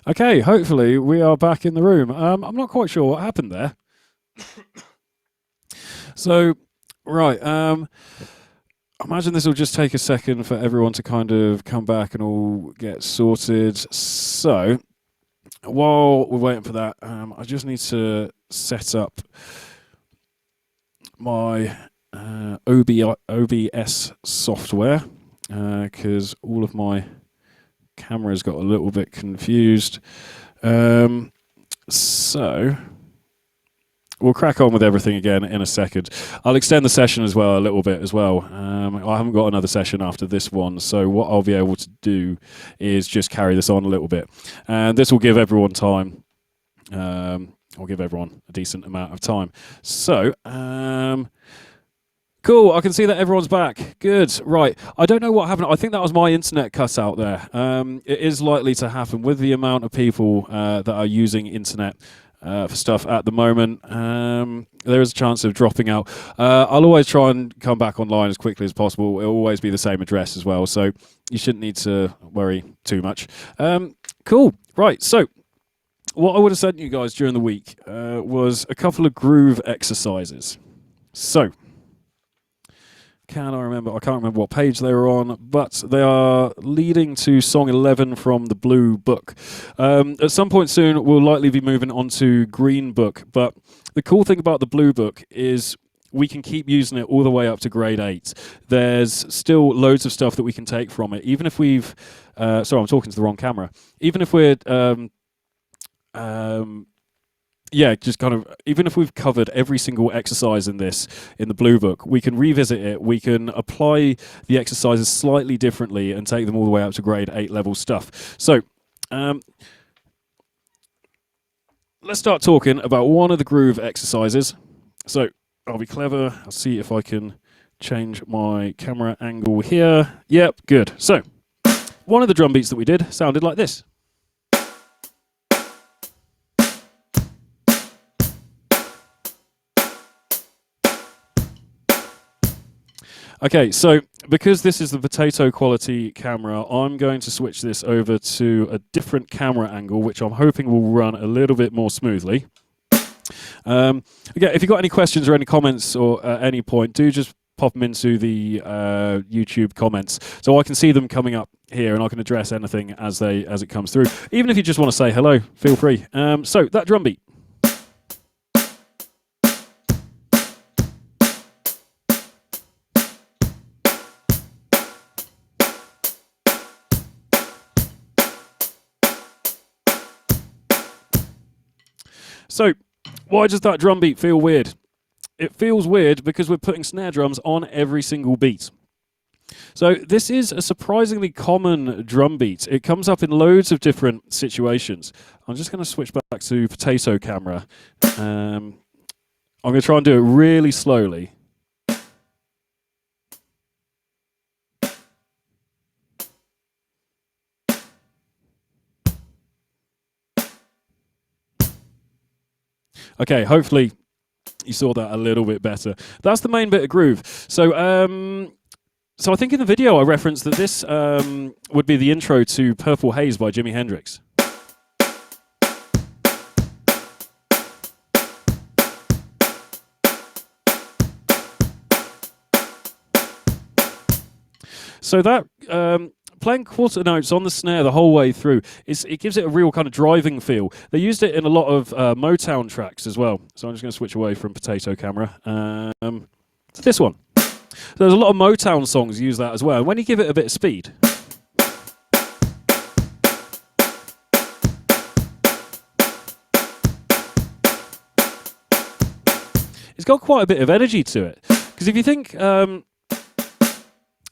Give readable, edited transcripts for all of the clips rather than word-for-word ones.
Okay, hopefully we are back in the room. I'm not quite sure what happened there. So, right, I imagine this will just take a second for everyone to kind of come back and all get sorted. So, while we're waiting for that, I just need to set up my OBS software because all of my cameras got a little bit confused. So we'll crack on with everything again in a second. I'll extend the session as well a little bit as well. I haven't got another session after this one, so what I'll be able to do is just carry this on a little bit. And this will give everyone time. I'll give everyone a decent amount of time. So, cool, I can see that everyone's back. Good, right. I don't know what happened. I think that was my internet cut out there. It is likely to happen with the amount of people that are using internet for stuff at the moment. There is a chance of dropping out. I'll always try and come back online as quickly as possible. It'll always be the same address as well, so you shouldn't need to worry too much. Cool, right, so what I would have sent you guys during the week was a couple of groove exercises. So, can I remember? I can't remember what page they were on, but they are leading to song 11 from the Blue Book. At some point soon, we'll likely be moving on to Green Book, but the cool thing about the Blue Book is we can keep using it all the way up to grade 8. There's still loads of stuff that we can take from it, even if we've... sorry, I'm talking to the wrong camera. Even if we're... yeah, just kind of, even if we've covered every single exercise in the Blue Book, we can revisit it, we can apply the exercises slightly differently and take them all the way up to grade 8 level stuff. So, let's start talking about one of the groove exercises. So, I'll be clever, I'll see if I can change my camera angle here. Yep, good. So, one of the drum beats that we did sounded like this. Okay, so because this is the potato quality camera, I'm going to switch this over to a different camera angle, which I'm hoping will run a little bit more smoothly. Again, if you've got any questions or any comments or at any point, do just pop them into the YouTube comments so I can see them coming up here and I can address anything as it comes through. Even if you just want to say hello, feel free. So that drum beat. So, why does that drum beat feel weird? It feels weird because we're putting snare drums on every single beat. So, this is a surprisingly common drum beat. It comes up in loads of different situations. I'm just going to switch back to potato camera. I'm going to try and do it really slowly. Okay, hopefully you saw that a little bit better. That's the main bit of groove. So, so I think in the video I referenced that this would be the intro to Purple Haze by Jimi Hendrix. So that playing quarter notes on the snare the whole way through, it gives it a real kind of driving feel. They used it in a lot of Motown tracks as well. So I'm just going to switch away from potato camera to this one. There's a lot of Motown songs use that as well. And when you give it a bit of speed, it's got quite a bit of energy to it. Because if you think...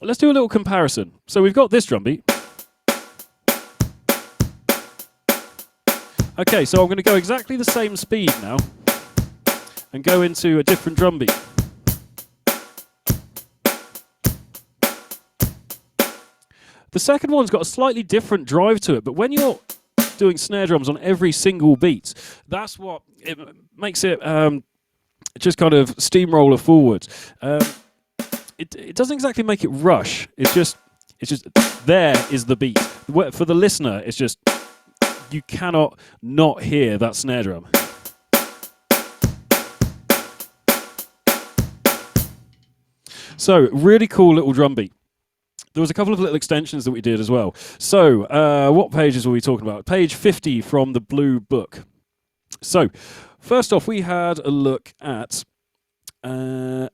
let's do a little comparison. So we've got this drum beat. Okay, so I'm going to go exactly the same speed now and go into a different drum beat. The second one's got a slightly different drive to it, but when you're doing snare drums on every single beat, that's what it makes it just kind of steamroller forward. It doesn't exactly make it rush. It's just there is the beat. For the listener, it's just you cannot not hear that snare drum. So, really cool little drum beat. There was a couple of little extensions that we did as well. So, what pages were we talking about? Page 50 from the Blue Book. So, first off, we had a look at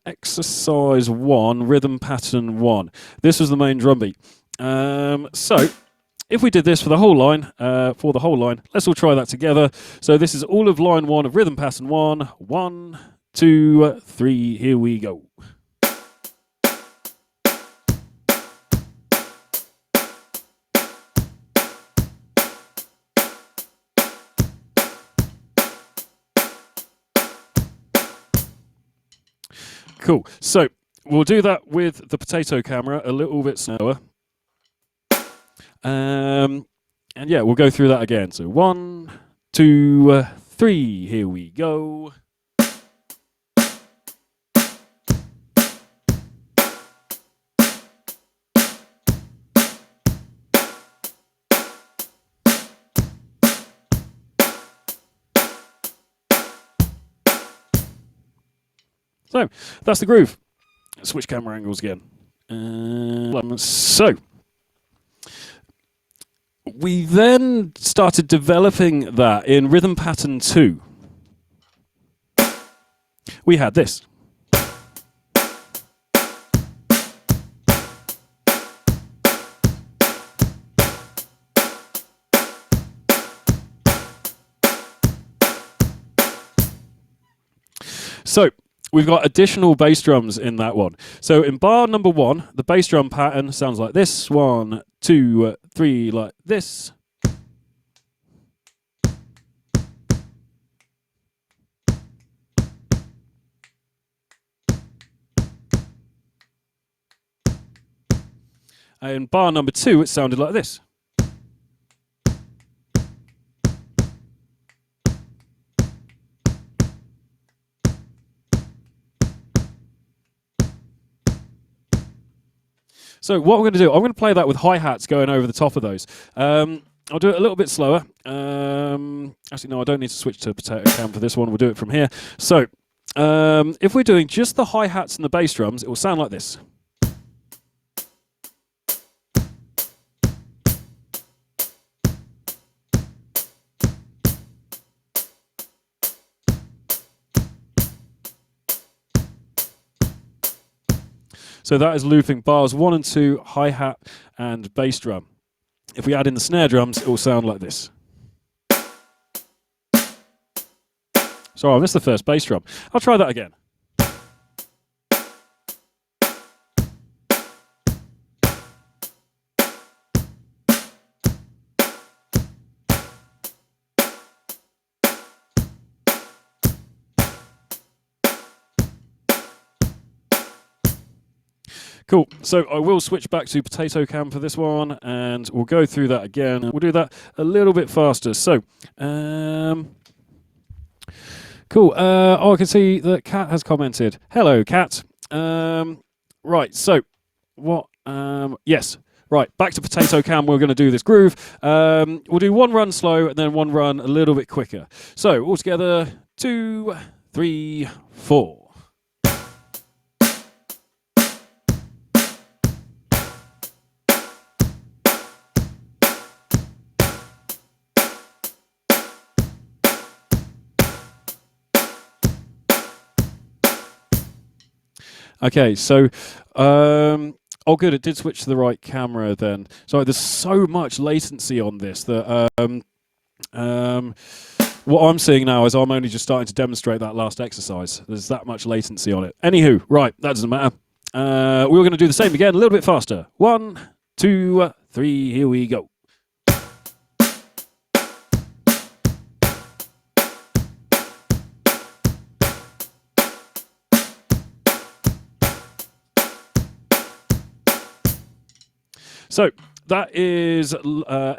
exercise 1, rhythm pattern 1. This was the main drum beat. So, if we did this for the whole line, let's all try that together. So, this is all of line 1 of rhythm pattern 1. 1, 2, 3, here we go. Cool. So we'll do that with the potato camera a little bit slower. And yeah, we'll go through that again. So 1, 2, 3, here we go. So that's the groove. Switch camera angles again. So we then started developing that in rhythm pattern 2. We had this. So we've got additional bass drums in that one. So in bar number 1, the bass drum pattern sounds like this. 1, 2, 3, like this. And in bar number 2, it sounded like this. So what I'm going to do, I'm going to play that with hi-hats going over the top of those. I'll do it a little bit slower. Actually, no, I don't need to switch to potato cam for this one. We'll do it from here. So if we're doing just the hi-hats and the bass drums, it will sound like this. So that is looping bars 1 and 2, hi-hat and bass drum. If we add in the snare drums, it will sound like this. Sorry, I missed the first bass drum. I'll try that again. Cool, so I will switch back to potato cam for this one, and we'll go through that again. We'll do that a little bit faster. So, cool. Oh, I can see that Kat has commented. Hello, Kat. Right, so, what, yes. Right, back to potato cam, we're going to do this groove. We'll do one run slow, and then one run a little bit quicker. So, all together, 2, 3, 4. Okay, so, oh good, it did switch to the right camera then. So there's so much latency on this that what I'm seeing now is I'm only just starting to demonstrate that last exercise. There's that much latency on it. Anywho, right, that doesn't matter. We were going to do the same again, a little bit faster. 1, 2, 3, here we go. So that is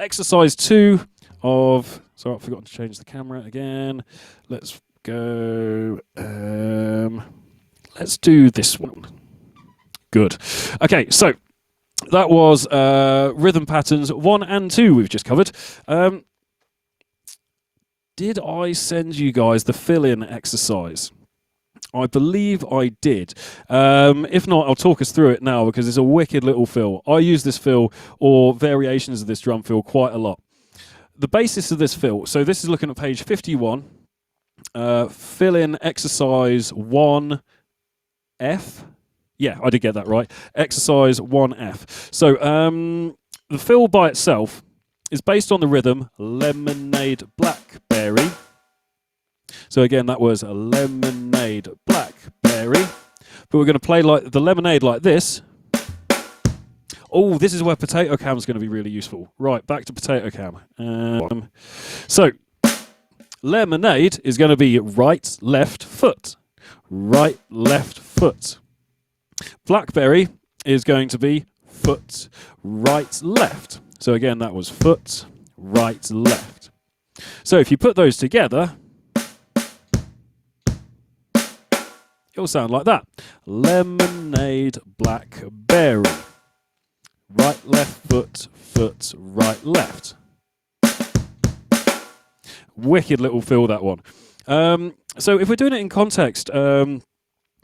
exercise 2 of. Sorry, I've forgotten to change the camera again. Let's go. Let's do this one. Good. Okay, so that was rhythm patterns 1 and 2 we've just covered. did I send you guys the fill-in exercise? I believe I did. If not, I'll talk us through it now because it's a wicked little fill. I use this fill or variations of this drum fill quite a lot. The basis of this fill, so this is looking at page 51, fill-in exercise 1F. Yeah, I did get that right. Exercise 1F. So the fill by itself is based on the rhythm Lemonade Blackberry. So again, that was a Lemonade Blackberry. But we're going to play like the lemonade like this. Oh, this is where potato cam is going to be really useful. Right, back to potato cam. So lemonade is going to be right, left, foot. Right, left, foot. Blackberry is going to be foot, right, left. So again, that was foot, right, left. So if you put those together, it'll sound like that. Lemonade, blackberry. Right, left, foot, foot, right, left. Wicked little fill, that one. So if we're doing it in context,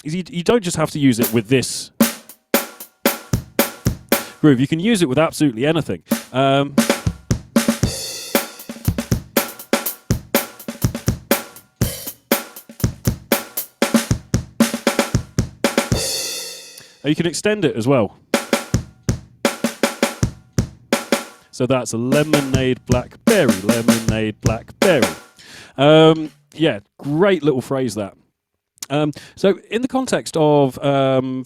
you don't just have to use it with this groove. You can use it with absolutely anything. You can extend it as well. So that's lemonade blackberry, lemonade blackberry. Yeah, great little phrase that. So in the context of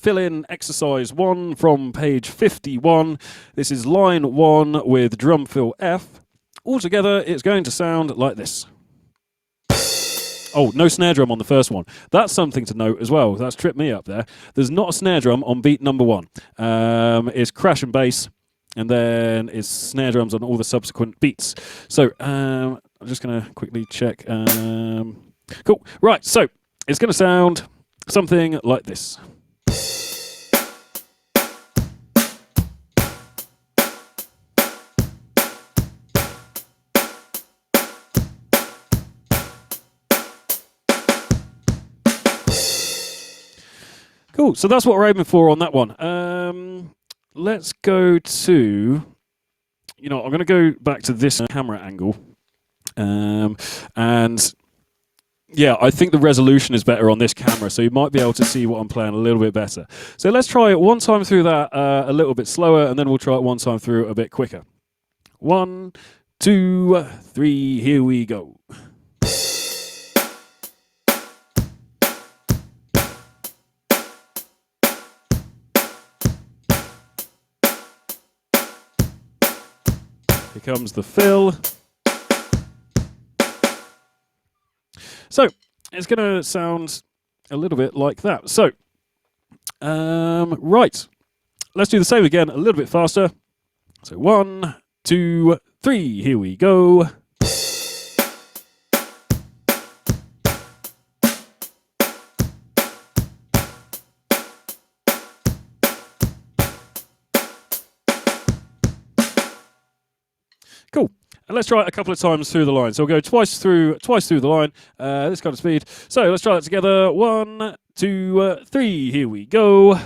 fill in exercise 1 from page 51, this is line 1 with drum fill F. Altogether, it's going to sound like this. Oh, no snare drum on the first one. That's something to note as well. That's tripped me up there. There's not a snare drum on beat number 1. It's crash and bass, and then it's snare drums on all the subsequent beats. So I'm just going to quickly check. Cool. Right, so it's going to sound something like this. Cool, so that's what we're aiming for on that one. Let's go to, I'm going to go back to this camera angle. And yeah, I think the resolution is better on this camera, so you might be able to see what I'm playing a little bit better. So let's try it one time through that a little bit slower, and then we'll try it one time through a bit quicker. 1, 2, 3, here we go. Here comes the fill. So it's going to sound a little bit like that. So, right, let's do the same again a little bit faster. So 1, 2, 3, here we go. Cool. And let's try it a couple of times through the line. So we'll go twice through the line, this kind of speed. So let's try that together. 1, 2, 3, here we go.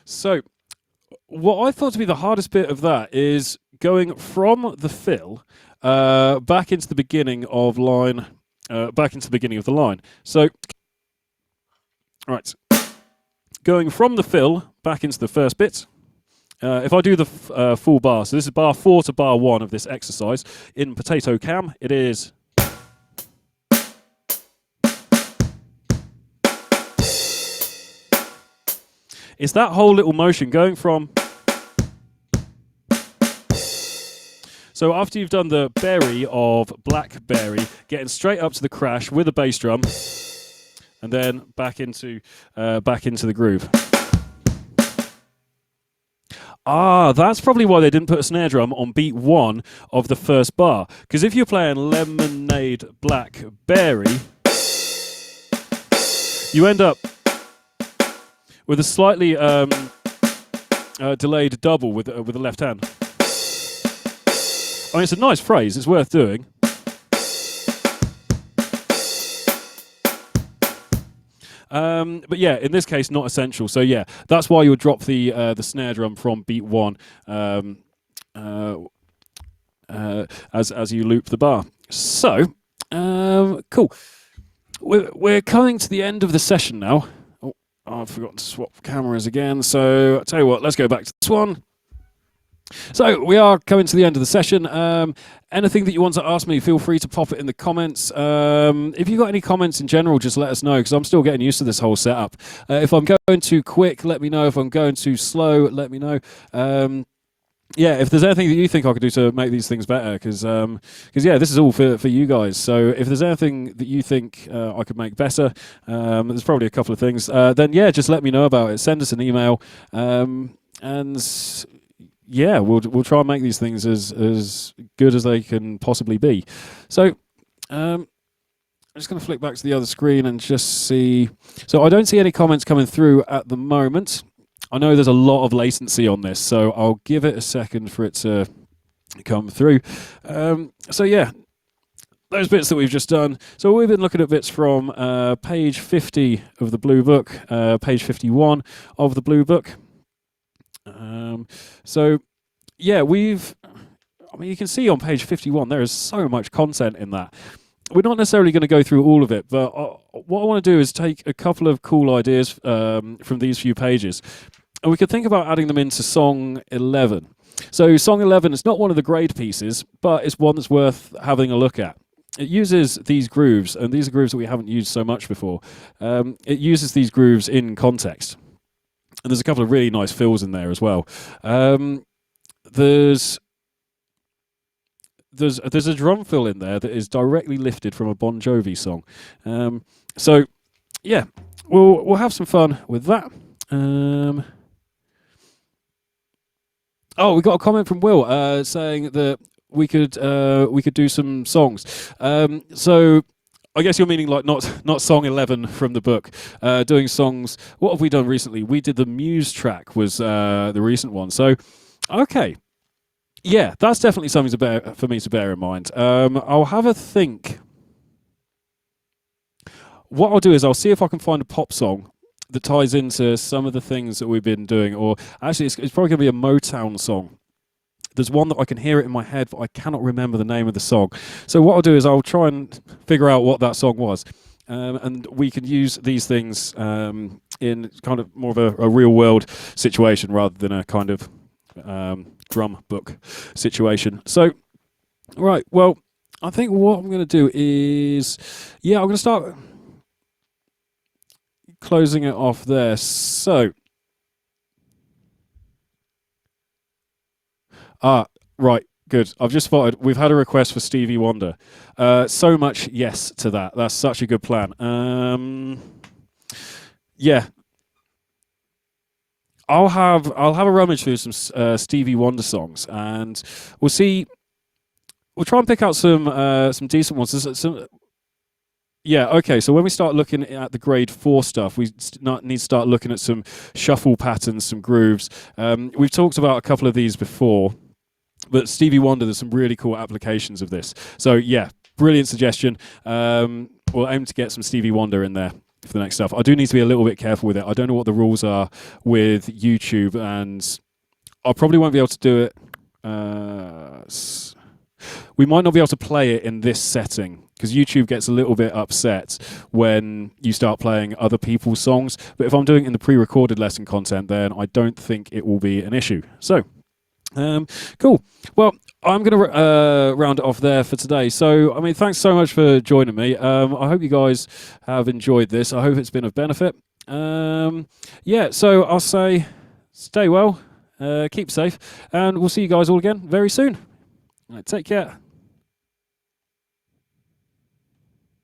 So what I thought to be the hardest bit of that is going from the fill back into the beginning of line, the line. So, right, going from the fill back into the first bit. If I do the full bar, so this is bar 4 to bar 1 of this exercise. In potato cam, it is. It's that whole little motion going from. So after you've done the berry of blackberry, getting straight up to the crash with a bass drum, and then back into the groove. Ah, that's probably why they didn't put a snare drum on beat 1 of the first bar. Because if you're playing Lemonade Blackberry, you end up with a slightly delayed double with the left hand. I mean, it's a nice phrase. It's worth doing. But yeah, in this case, not essential. So yeah, that's why you would drop the snare drum from beat 1 as you loop the bar. So cool. We're coming to the end of the session now. Oh, I've forgotten to swap cameras again. So I'll tell you what, let's go back to this one. So we are coming to the end of the session. Anything that you want to ask me, feel free to pop it in the comments. If you've got any comments in general, just let us know, because I'm still getting used to this whole setup. If I'm going too quick, let me know. If I'm going too slow, let me know. Yeah, if there's anything that you think I could do to make these things better, because yeah, this is all for you guys. So if there's anything that you think I could make better, there's probably a couple of things. Then yeah, just let me know about it. Send us an email, and yeah, we'll try and make these things as good as they can possibly be. So I'm just going to flick back to the other screen and just see. So I don't see any comments coming through at the moment. I know there's a lot of latency on this, so I'll give it a second for it to come through. So yeah, those bits that we've just done. So we've been looking at bits from page 50 of the Blue Book, page 51 of the Blue Book. So yeah, I mean, you can see on page 51 there is so much content in that. We're not necessarily going to go through all of it, but what I want to do is take a couple of cool ideas from these few pages, and we could think about adding them into song 11. So song 11 is not one of the grade pieces, but it's one that's worth having a look at. It uses these grooves, and these are grooves that we haven't used so much before. It uses these grooves in context. And there's a couple of really nice fills in there as well. There's a drum fill in there that is directly lifted from a Bon Jovi song. So yeah, we'll have some fun with that. Oh, we got a comment from Will saying that we could do some songs. So I guess you're meaning like not song 11 from the book, doing songs. What have we done recently? We did the Muse track, was the recent one. So, okay. Yeah, that's definitely something for me to bear in mind. I'll have a think. What I'll do is I'll see if I can find a pop song that ties into some of the things that we've been doing. Or actually, it's probably going to be a Motown song. There's one that I can hear it in my head, but I cannot remember the name of the song. So what I'll do is I'll try and figure out what that song was. And we can use these things in kind of more of a real-world situation rather than a kind of drum book situation. So, right, well, I think what I'm going to do is, yeah, I'm going to start closing it off there. So, right, good. I've just spotted we've had a request for Stevie Wonder. So much yes to that. That's such a good plan. Yeah. I'll have a rummage through some Stevie Wonder songs, and we'll see. We'll try and pick out some decent ones. Yeah, okay, so when we start looking at the grade 4 stuff, we need to start looking at some shuffle patterns, some grooves. We've talked about a couple of these before, but Stevie Wonder, there's some really cool applications of this. So yeah, brilliant suggestion. We'll aim to get some Stevie Wonder in there for the next stuff. I do need to be a little bit careful with it. I don't know what the rules are with YouTube, and I probably won't be able to do it. We might not be able to play it in this setting, because YouTube gets a little bit upset when you start playing other people's songs. But if I'm doing it in the pre-recorded lesson content, then I don't think it will be an issue. So, cool. Well, I'm going to round it off there for today. So, I mean, thanks so much for joining me. I hope you guys have enjoyed this. I hope it's been of benefit. Yeah, so I'll say stay well, keep safe, and we'll see you guys all again very soon. All right, take care.